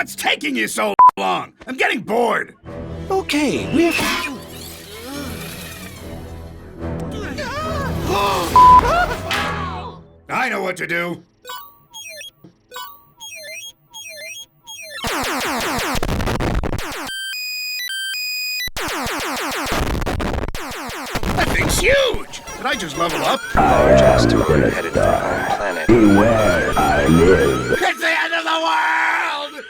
What's taking you so long? I'm getting bored. Okay, we're... I know what to do. That thing's huge! Did I just level up? Large asteroid headed for our home planet. Beware, I live. It's the end of the world!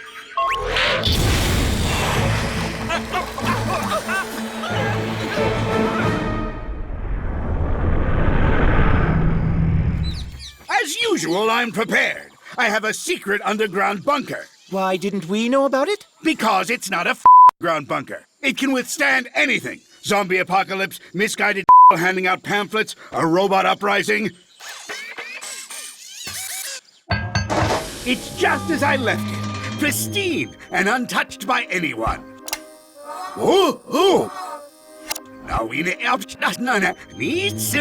As usual, I'm prepared. I have a secret underground bunker. Why didn't we know about it? Because it's not a ground bunker. It can withstand anything. Zombie apocalypse, misguided handing out pamphlets, a robot uprising. It's just as I left it. Pristine and untouched by anyone. Oh! Now we needs